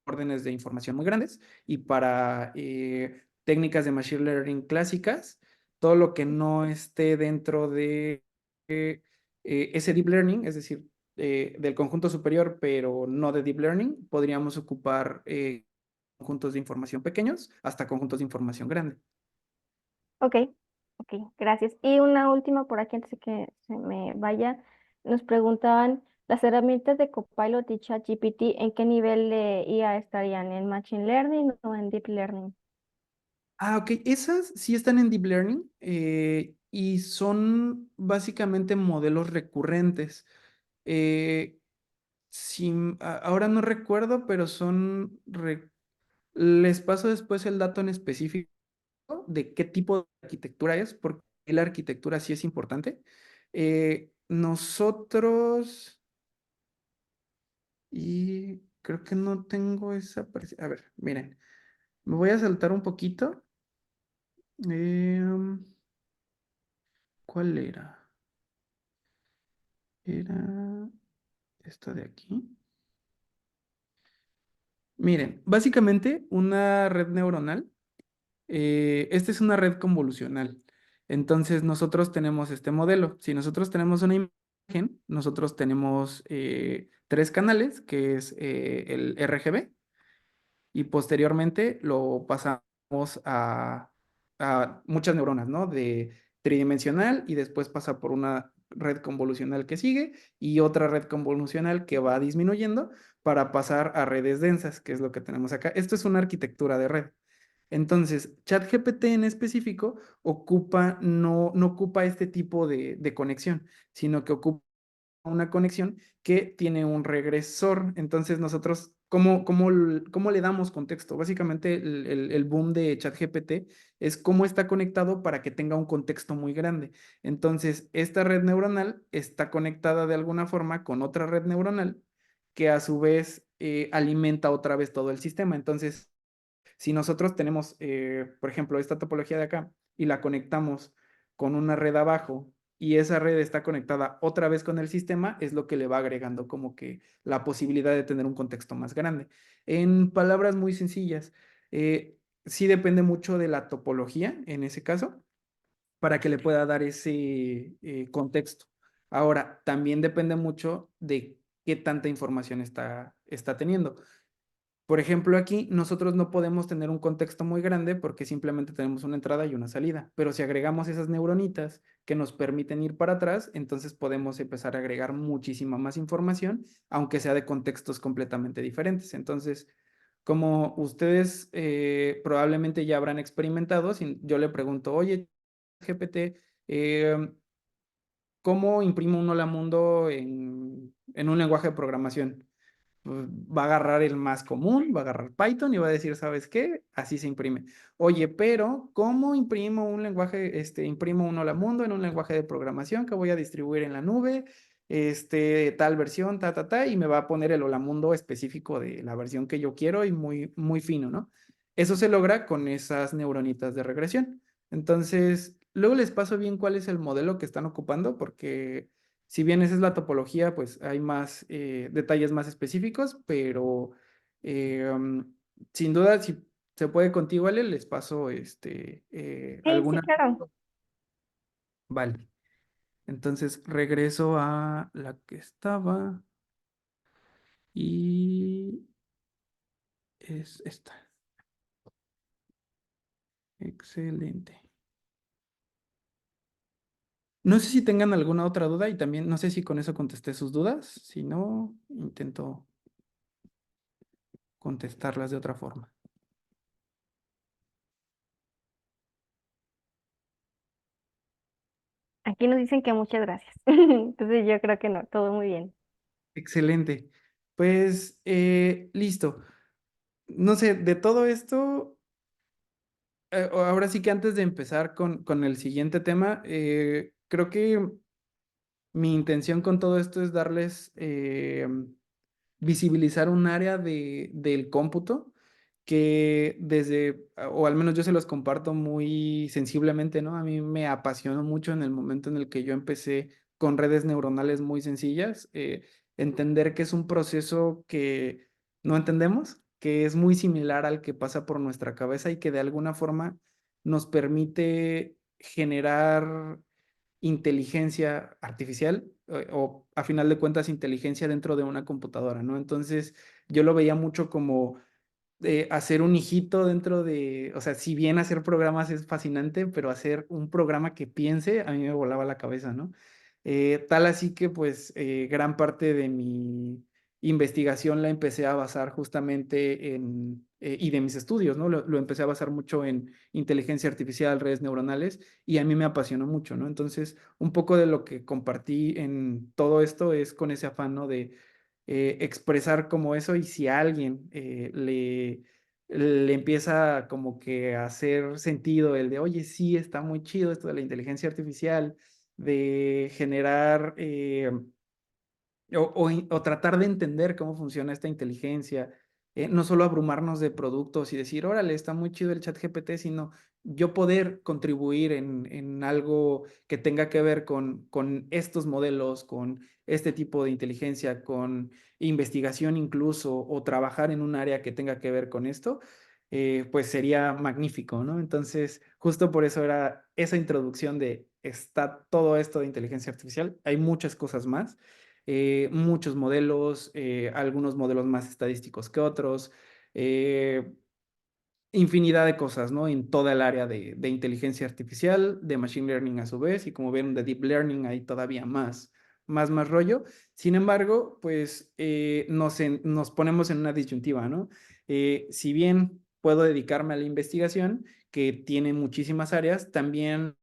órdenes de información muy grandes y para técnicas de machine learning clásicas, todo lo que no esté dentro de ese deep learning, es decir, del conjunto superior, pero no de deep learning, podríamos ocupar conjuntos de información pequeños hasta conjuntos de información grande. Ok, ok, gracias. Y una última por aquí antes de que se me vaya. Nos preguntaban las herramientas de Copilot y ChatGPT, ¿en qué nivel de IA estarían? ¿En Machine Learning o en Deep Learning? Ah, ok, esas sí están en deep learning y son básicamente modelos recurrentes. Eh, Sí, ahora no recuerdo, pero les paso después el dato en específico de qué tipo de arquitectura es, porque la arquitectura sí es importante. Nosotros, y creo que no tengo esa. A ver, miren, me voy a saltar un poquito. Em, ¿Cuál era? Era esta de aquí. Miren, básicamente una red neuronal. Esta es una red convolucional. Entonces, nosotros tenemos este modelo. Si nosotros tenemos una imagen, nosotros tenemos 3 canales, que es el RGB, y posteriormente lo pasamos a muchas neuronas, ¿no? De tridimensional y después pasa por una red convolucional que sigue y otra red convolucional que va disminuyendo para pasar a redes densas, que es lo que tenemos acá. Esto es una arquitectura de red. Entonces, ChatGPT en específico no ocupa este tipo de conexión, sino que ocupa una conexión que tiene un regresor. Entonces, nosotros, ¿cómo le damos contexto? Básicamente, el boom de ChatGPT es cómo está conectado para que tenga un contexto muy grande. Entonces, esta red neuronal está conectada de alguna forma con otra red neuronal que a su vez alimenta otra vez todo el sistema. Entonces, si nosotros tenemos, por ejemplo, esta topología de acá y la conectamos con una red abajo y esa red está conectada otra vez con el sistema, es lo que le va agregando como que la posibilidad de tener un contexto más grande. En palabras muy sencillas, sí depende mucho de la topología en ese caso para que le pueda dar ese contexto. Ahora, también depende mucho de qué tanta información está teniendo. Por ejemplo, aquí nosotros no podemos tener un contexto muy grande porque simplemente tenemos una entrada y una salida, pero si agregamos esas neuronitas que nos permiten ir para atrás, entonces podemos empezar a agregar muchísima más información, aunque sea de contextos completamente diferentes. Entonces, como ustedes probablemente ya habrán experimentado, si yo le pregunto, oye, GPT, ¿cómo imprimo un hola mundo en un lenguaje de programación? Pues, va a agarrar el más común, va a agarrar Python y va a decir, ¿sabes qué? Así se imprime. Oye, pero ¿cómo imprimo un lenguaje, imprimo un hola mundo en un lenguaje de programación que voy a distribuir en la nube, tal versión, y me va a poner el hola mundo específico de la versión que yo quiero y muy, muy fino, ¿no? Eso se logra con esas neuronitas de regresión. Entonces, luego les paso bien cuál es el modelo que están ocupando, porque si bien esa es la topología, pues hay más detalles más específicos, pero sin duda, si se puede contigo, Ale, les paso Sí, sí, alguna. claro. Vale. Entonces regreso a la que estaba y es esta. Excelente. No sé si tengan alguna otra duda y también no sé si con eso contesté sus dudas. Si no, intento. contestarlas de otra forma. Aquí nos dicen que muchas gracias. Entonces yo creo que no, todo muy bien. Excelente. Pues listo. No sé, de todo esto, ahora sí que antes de empezar con el siguiente tema, creo que mi intención con todo esto es darles visibilizar un área del cómputo que desde, o al menos yo se los comparto muy sensiblemente, ¿no? A mí me apasionó mucho en el momento en el que yo empecé con redes neuronales muy sencillas, entender que es un proceso que no entendemos, que es muy similar al que pasa por nuestra cabeza y que de alguna forma nos permite generar inteligencia artificial o a final de cuentas inteligencia dentro de una computadora, ¿no? Entonces yo lo veía mucho como hacer un hijito dentro de, o sea, si bien hacer programas es fascinante, pero hacer un programa que piense a mí me volaba la cabeza, ¿no? Tal así que pues gran parte de mi investigación la empecé a basar justamente en, y de mis estudios, ¿no? Lo empecé a basar mucho en inteligencia artificial, redes neuronales, y a mí me apasionó mucho, ¿no? Entonces, un poco de lo que compartí en todo esto es con ese afán, ¿no? De expresar como eso y si a alguien le empieza como que a hacer sentido el de, oye, sí, está muy chido esto de la inteligencia artificial, de generar o tratar de entender cómo funciona esta inteligencia, no solo abrumarnos de productos y decir, órale, está muy chido el chat GPT, sino yo poder contribuir en algo que tenga que ver con estos modelos, con este tipo de inteligencia, con investigación incluso, o trabajar en un área que tenga que ver con esto, pues sería magnífico, ¿no? Entonces, justo por eso era esa introducción de, está todo esto de inteligencia artificial, hay muchas cosas más, muchos modelos, algunos modelos más estadísticos que otros, eh, infinidad de cosas, ¿no? En toda el área de inteligencia artificial, de machine learning a su vez, y como vieron, de deep learning hay todavía más rollo. Sin embargo, pues nos ponemos en una disyuntiva, ¿no? Si bien puedo dedicarme a la investigación, que tiene muchísimas áreas, también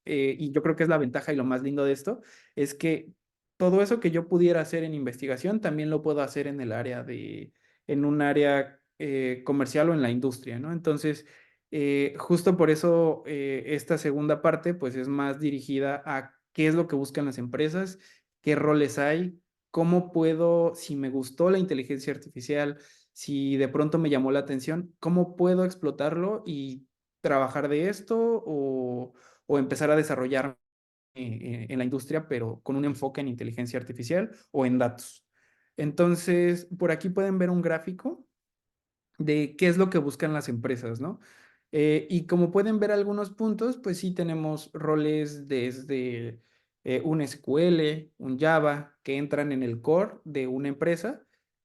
y yo creo que es la ventaja y lo más lindo de esto, es que todo eso que yo pudiera hacer en investigación, también lo puedo hacer en el área en un área comercial o en la industria, ¿no? Entonces, justo por eso esta segunda parte, pues es más dirigida a qué es lo que buscan las empresas, qué roles hay, cómo puedo, si me gustó la inteligencia artificial, si de pronto me llamó la atención, cómo puedo explotarlo y trabajar de esto o empezar a desarrollar en la industria, pero con un enfoque en inteligencia artificial o en datos. Entonces, por aquí pueden ver un gráfico de qué es lo que buscan las empresas, ¿no? Y como pueden ver algunos puntos, pues sí tenemos roles desde un SQL, un Java, que entran en el core de una empresa,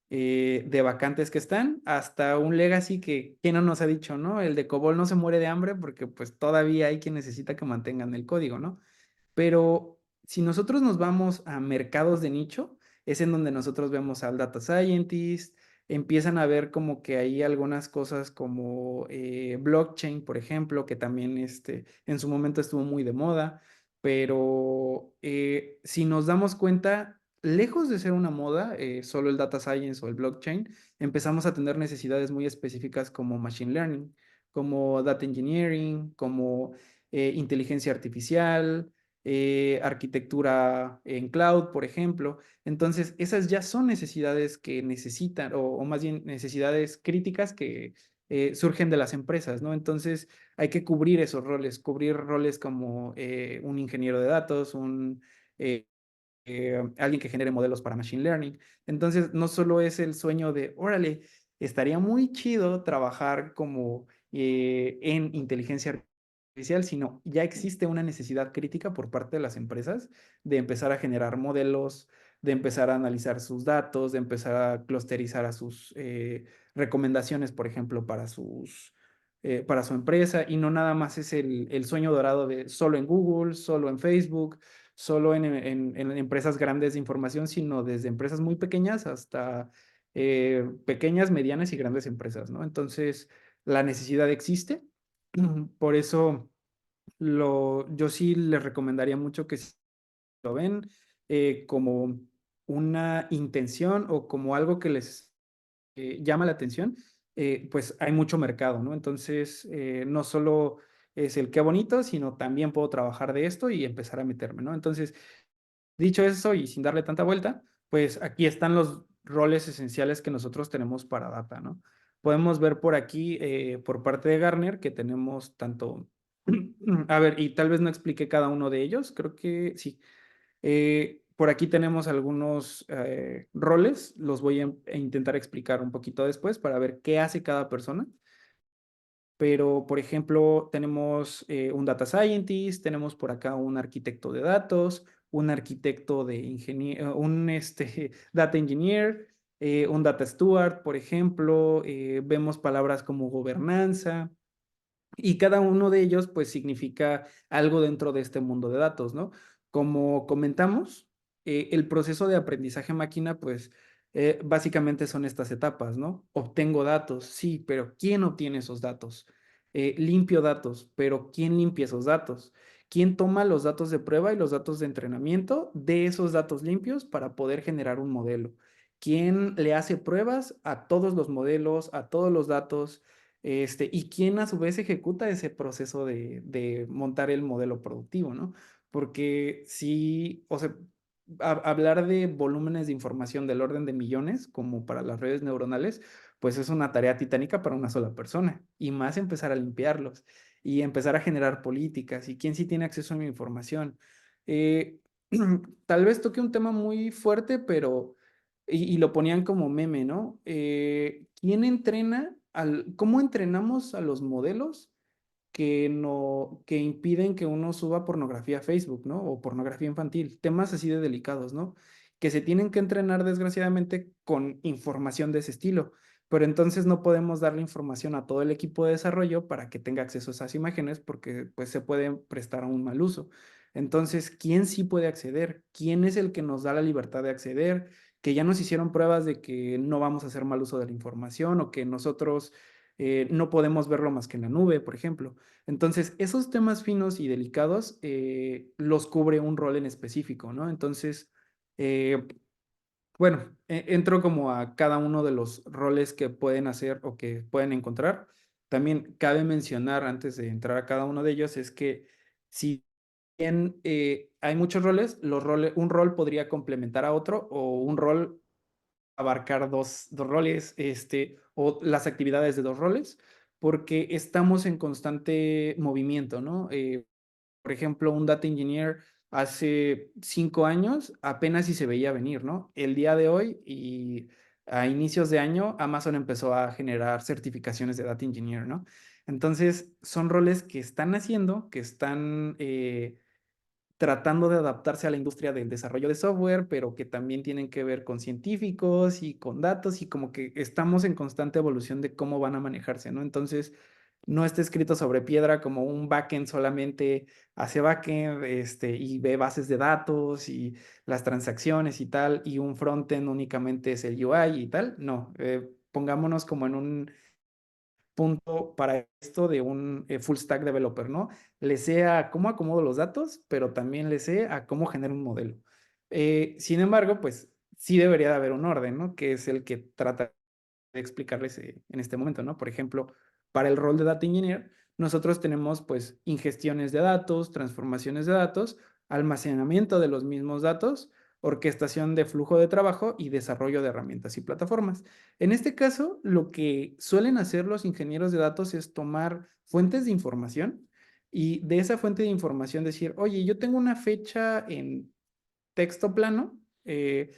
de vacantes que están, hasta un legacy que, ¿quién no nos ha dicho, no? El de COBOL no se muere de hambre porque pues todavía hay quien necesita que mantengan el código, ¿no? Pero si nosotros nos vamos a mercados de nicho, es en donde nosotros vemos al data scientist, empiezan a ver como que hay algunas cosas como blockchain, por ejemplo, que también en su momento estuvo muy de moda, pero si nos damos cuenta, lejos de ser una moda, solo el data science o el blockchain, empezamos a tener necesidades muy específicas como machine learning, como data engineering, como inteligencia artificial, arquitectura en cloud, por ejemplo. Entonces, esas ya son necesidades que necesitan, o más bien necesidades críticas que surgen de las empresas, ¿no? Entonces, hay que cubrir roles como un ingeniero de datos, eh, alguien que genere modelos para machine learning. Entonces, no solo es el sueño de, órale, estaría muy chido trabajar como en inteligencia artificial, sino ya existe una necesidad crítica por parte de las empresas de empezar a generar modelos, de empezar a analizar sus datos, de empezar a clusterizar a sus recomendaciones, por ejemplo, para su empresa, y no nada más es el sueño dorado de solo en Google, solo en Facebook, solo en empresas grandes de información, sino desde empresas muy pequeñas hasta pequeñas, medianas y grandes empresas, ¿no? Entonces, la necesidad existe. Por eso yo sí les recomendaría mucho que si lo ven como una intención o como algo que les llama la atención, pues hay mucho mercado, ¿no? Entonces, no solo es el qué bonito, sino también puedo trabajar de esto y empezar a meterme, ¿no? Entonces, dicho eso y sin darle tanta vuelta, pues aquí están los roles esenciales que nosotros tenemos para data, ¿no? Podemos ver por aquí, por parte de Gartner, que tenemos tanto, a ver, y tal vez no expliqué cada uno de ellos, creo que sí. Por aquí tenemos algunos roles, los voy a intentar explicar un poquito después para ver qué hace cada persona. Pero, por ejemplo, tenemos un data scientist, tenemos por acá un arquitecto de datos, un arquitecto de ingeniero, un data engineer, un data steward, por ejemplo, vemos palabras como gobernanza, y cada uno de ellos, pues, significa algo dentro de este mundo de datos, ¿no? Como comentamos, el proceso de aprendizaje máquina, pues, básicamente son estas etapas, ¿no? Obtengo datos, sí, pero ¿quién obtiene esos datos? Limpio datos, pero ¿quién limpia esos datos? ¿Quién toma los datos de prueba y los datos de entrenamiento de esos datos limpios para poder generar un modelo? ¿Quién le hace pruebas a todos los modelos, a todos los datos? Y quién a su vez ejecuta ese proceso de montar el modelo productivo, ¿no? Porque si, o sea, hablar de volúmenes de información del orden de millones, como para las redes neuronales, pues es una tarea titánica para una sola persona, y más empezar a limpiarlos y empezar a generar políticas y quién sí tiene acceso a mi información. Eh, Tal vez toque un tema muy fuerte, pero y lo ponían como meme, ¿no? ¿Quién entrena cómo entrenamos a los modelos que impiden que uno suba pornografía a Facebook, ¿no? O pornografía infantil, temas así de delicados, ¿no? Que se tienen que entrenar desgraciadamente con información de ese estilo, pero entonces no podemos darle información a todo el equipo de desarrollo para que tenga acceso a esas imágenes porque pues se pueden prestar a un mal uso. Entonces, ¿quién sí puede acceder? ¿Quién es el que nos da la libertad de acceder? Que ya nos hicieron pruebas de que no vamos a hacer mal uso de la información o que nosotros no podemos verlo más que en la nube, por ejemplo. Entonces, esos temas finos y delicados los cubre un rol en específico, ¿no? Entonces, eh, bueno, entro como a cada uno de los roles que pueden hacer o que pueden encontrar. También cabe mencionar antes de entrar a cada uno de ellos es que si bien hay muchos roles, un rol podría complementar a otro o un rol abarcar dos roles, o las actividades de dos roles, porque estamos en constante movimiento, ¿no? Por ejemplo, un data engineer hace 5 años apenas si se veía venir, ¿no? El día de hoy y a inicios de año, Amazon empezó a generar certificaciones de data engineer, ¿no? Entonces, son roles que están haciendo, que están tratando de adaptarse a la industria del desarrollo de software, pero que también tienen que ver con científicos y con datos y como que estamos en constante evolución de cómo van a manejarse, ¿no? Entonces, no está escrito sobre piedra como un backend solamente hace backend, y ve bases de datos y las transacciones y tal, y un frontend únicamente es el UI y tal. No, pongámonos como en un punto para esto de un full stack developer, ¿no? Le sé a cómo acomodo los datos, pero también le sé a cómo genero un modelo. Sin embargo, pues sí debería de haber un orden, ¿no? Que es el que trata de explicarles en este momento, ¿no? Por ejemplo, para el rol de Data Engineer, nosotros tenemos pues ingestiones de datos, transformaciones de datos, almacenamiento de los mismos datos, orquestación de flujo de trabajo y desarrollo de herramientas y plataformas. En este caso, lo que suelen hacer los ingenieros de datos es tomar fuentes de información y de esa fuente de información decir, oye, yo tengo una fecha en texto plano, en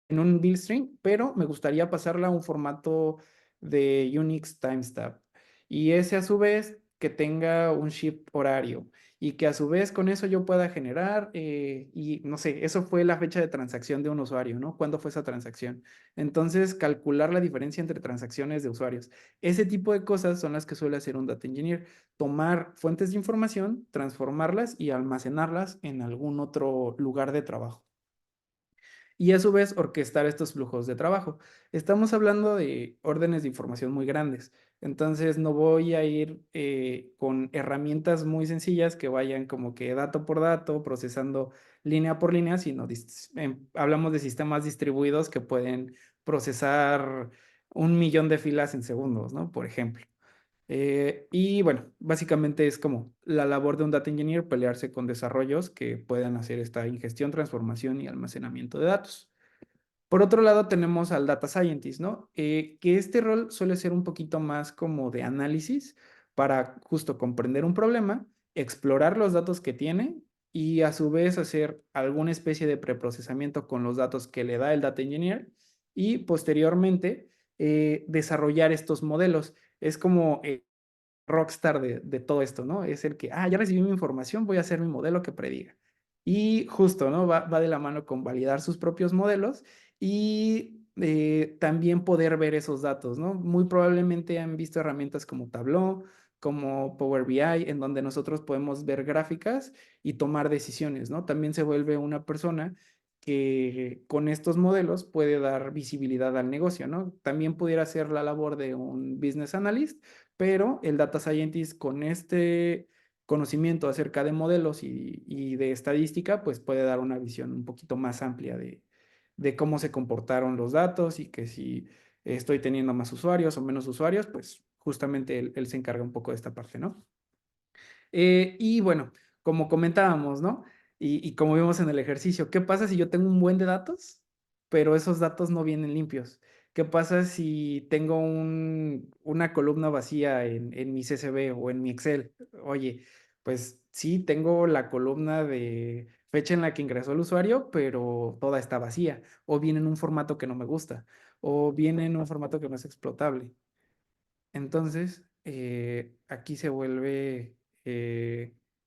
un build string, pero me gustaría pasarla a un formato de Unix timestamp. Y ese a su vez que tenga un shift horario y que a su vez con eso yo pueda generar, y no sé, eso fue la fecha de transacción de un usuario, ¿no? ¿Cuándo fue esa transacción? Entonces, calcular la diferencia entre transacciones de usuarios. Ese tipo de cosas son las que suele hacer un data engineer. Tomar fuentes de información, transformarlas y almacenarlas en algún otro lugar de trabajo. y a su vez orquestar estos flujos de trabajo. Estamos hablando de órdenes de información muy grandes, entonces no voy a ir con herramientas muy sencillas que vayan como que dato por dato, procesando línea por línea, sino hablamos de sistemas distribuidos que pueden procesar 1 millón de filas en segundos, ¿no? Por ejemplo. Y bueno, básicamente es como la labor de un data engineer pelearse con desarrollos que puedan hacer esta ingestión, transformación y almacenamiento de datos. Por otro lado, tenemos al data scientist, ¿no? Que este rol suele ser un poquito más como de análisis para justo comprender un problema, explorar los datos que tiene y a su vez hacer alguna especie de preprocesamiento con los datos que le da el data engineer y posteriormente desarrollar estos modelos. Es como rockstar de todo esto, ¿no? Es el que, ya recibí mi información, voy a hacer mi modelo que prediga. Y justo, ¿no? Va de la mano con validar sus propios modelos y también poder ver esos datos, ¿no? Muy probablemente han visto herramientas como Tableau, como Power BI, en donde nosotros podemos ver gráficas y tomar decisiones, ¿no? También se vuelve una persona que con estos modelos puede dar visibilidad al negocio, ¿no? También pudiera ser la labor de un business analyst, pero el data scientist con este conocimiento acerca de modelos y de estadística, pues puede dar una visión un poquito más amplia de cómo se comportaron los datos y que si estoy teniendo más usuarios o menos usuarios, pues justamente él se encarga un poco de esta parte, ¿no? Y bueno, como comentábamos, ¿no? Y como vimos en el ejercicio, ¿qué pasa si yo tengo un buen de datos, pero esos datos no vienen limpios? ¿Qué pasa si tengo una columna vacía en mi CSV o en mi Excel? Oye, pues sí, tengo la columna de fecha en la que ingresó el usuario, pero toda está vacía, o viene en un formato que no me gusta, o viene en un formato que no es explotable. Entonces, aquí se vuelve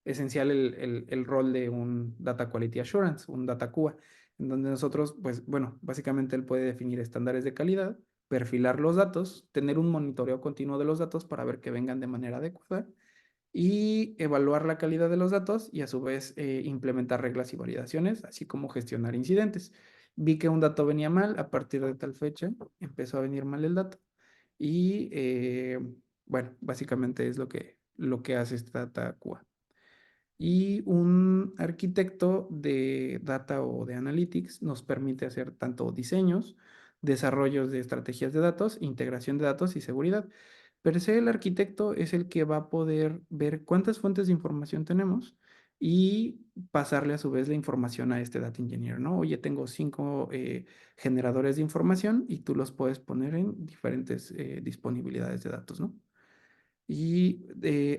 esencial el rol de un Data Quality Assurance, un Data QA, en donde nosotros, pues bueno, básicamente él puede definir estándares de calidad, perfilar los datos, tener un monitoreo continuo de los datos para ver que vengan de manera adecuada y evaluar la calidad de los datos y a su vez implementar reglas y validaciones, así como gestionar incidentes. Vi que un dato venía mal, a partir de tal fecha empezó a venir mal el dato y bueno, básicamente es lo que hace esta Data QA. Y un arquitecto de data o de analytics nos permite hacer tanto diseños, desarrollos de estrategias de datos, integración de datos y seguridad. Per se, el arquitecto es el que va a poder ver cuántas fuentes de información tenemos y pasarle a su vez la información a este data engineer, ¿no? Oye, tengo 5 generadores de información y tú los puedes poner en diferentes disponibilidades de datos, ¿no? Y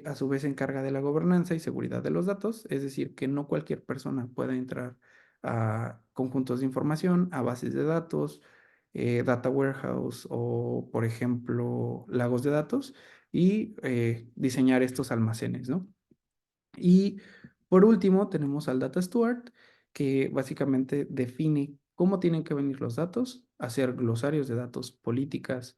a su vez se encarga de la gobernanza y seguridad de los datos, es decir, que no cualquier persona pueda entrar a conjuntos de información, a bases de datos, data warehouse o, por ejemplo, lagos de datos y diseñar estos almacenes, ¿no? Y por último, tenemos al Data Steward, que básicamente define cómo tienen que venir los datos, hacer glosarios de datos, políticas,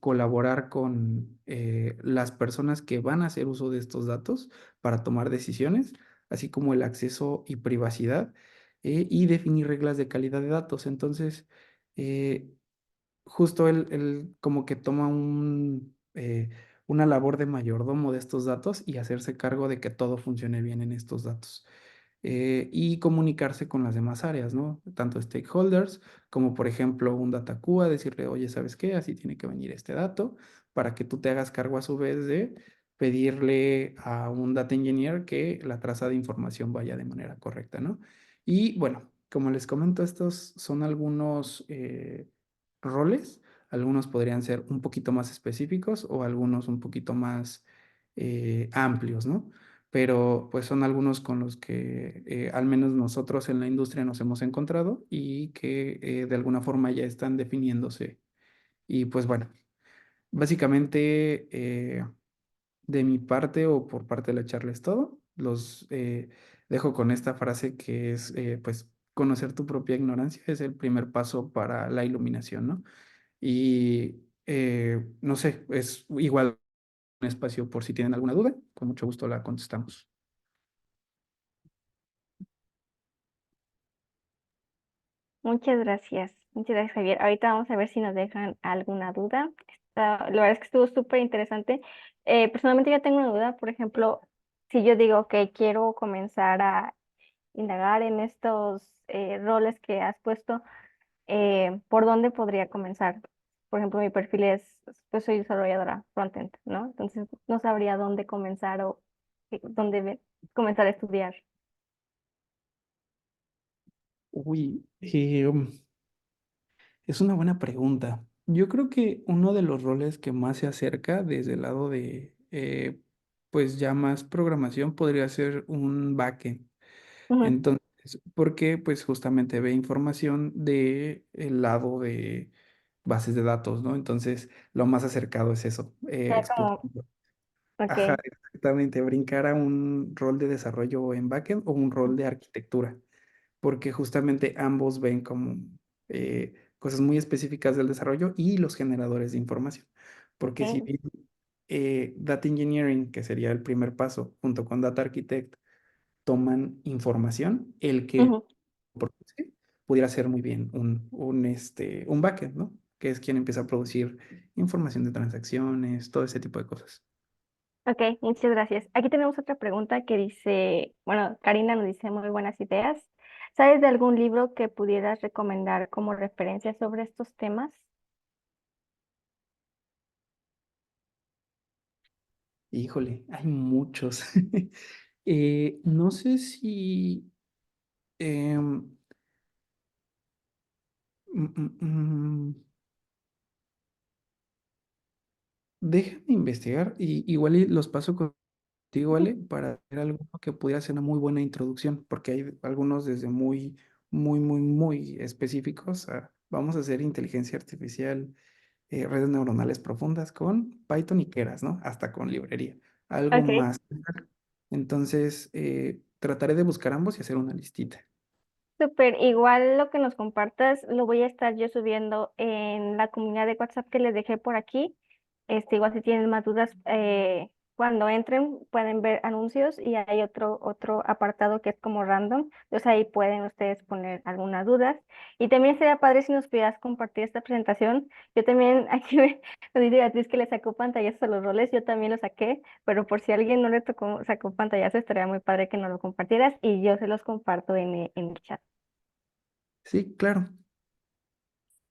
colaborar con las personas que van a hacer uso de estos datos para tomar decisiones, así como el acceso y privacidad, y definir reglas de calidad de datos. Entonces, eh, justo él como que toma una labor de mayordomo de estos datos y hacerse cargo de que todo funcione bien en estos datos. Y comunicarse con las demás áreas, ¿no? Tanto stakeholders como, por ejemplo, un data QA, decirle, oye, ¿sabes qué? Así tiene que venir este dato para que tú te hagas cargo a su vez de pedirle a un data engineer que la traza de información vaya de manera correcta, ¿no? Y bueno, como les comento, estos son algunos roles. Algunos podrían ser un poquito más específicos o algunos un poquito más amplios, ¿no? Pero pues son algunos con los que al menos nosotros en la industria nos hemos encontrado y que de alguna forma ya están definiéndose. Y pues bueno, básicamente de mi parte o por parte de la charla es todo. Los dejo con esta frase que es pues conocer tu propia ignorancia es el primer paso para la iluminación, ¿no? Y no sé, es igual un espacio por si tienen alguna duda, con mucho gusto la contestamos. Muchas gracias. Muchas gracias, Javier. Ahorita vamos a ver si nos dejan alguna duda. La verdad es que estuvo súper interesante. Personalmente yo tengo una duda, por ejemplo, si yo digo que quiero comenzar a indagar en estos roles que has puesto, ¿por dónde podría comenzar? Por ejemplo, mi perfil es, pues soy desarrolladora frontend, ¿no? Entonces no sabría dónde comenzar o comenzar a estudiar. Uy, es una buena pregunta. Yo creo que uno de los roles que más se acerca desde el lado de, pues ya más programación podría ser un backend. Ujú. Entonces, porque pues justamente ve información de el lado de bases de datos, ¿no? Entonces, lo más acercado es eso, Ya explotar. como, Ajá, ok, exactamente, brincar a un rol de desarrollo en backend o un rol de arquitectura, porque justamente ambos ven como cosas muy específicas del desarrollo y los generadores de información. Porque si ok. bien Data Engineering, que sería el primer paso, junto con Data Architect, toman información, el que Ujú. produce pudiera ser muy bien un backend, ¿no? Que es quien empieza a producir información de transacciones, todo ese tipo de cosas. Ok, muchas gracias. Aquí tenemos otra pregunta que dice, bueno, Karina nos dice muy buenas ideas. ¿Sabes de algún libro que pudieras recomendar como referencia sobre estos temas? Híjole, hay muchos. No sé si... em, mm, mm, mm, déjame investigar y igual y los paso contigo, Ujú. ¿vale? Para ver algo que pudiera ser una muy buena introducción, porque hay algunos desde muy, muy, muy, muy específicos vamos a hacer inteligencia artificial, redes neuronales profundas con Python y Keras, ¿no? Hasta con librería. Algo Ok, más. Entonces, trataré de buscar ambos y hacer una listita. súper. Igual lo que nos compartas lo voy a estar yo subiendo en la comunidad de WhatsApp que les dejé por aquí. Igual si tienen más dudas, cuando entren pueden ver anuncios y hay otro apartado que es como random. Entonces ahí pueden ustedes poner algunas dudas. Y también sería padre si nos pudieras compartir esta presentación. Yo también, aquí nos dice Beatriz que le sacó pantallazos a los roles, yo también lo saqué, pero por si a alguien no le tocó, sacó pantallazos, estaría muy padre que nos lo compartieras y yo se los comparto en el chat. Sí, claro.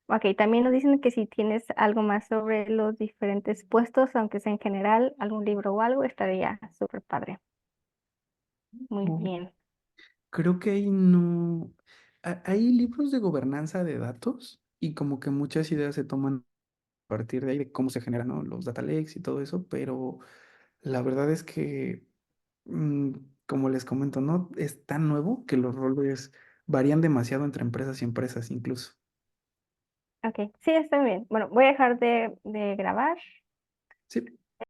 Ok, también nos dicen que si tienes algo más sobre los diferentes puestos, aunque sea en general, algún libro o algo, estaría súper padre. Muy Oh, bien. creo que ahí no... Hay libros de gobernanza de datos y como que muchas ideas se toman a partir de ahí, de cómo se generan, ¿no? Los data lakes y todo eso, pero la verdad es que, mm, como les comento, no es tan nuevo que los roles varían demasiado entre empresas y empresas incluso. Ok, sí, está bien. Bueno, voy a dejar de grabar. Sí,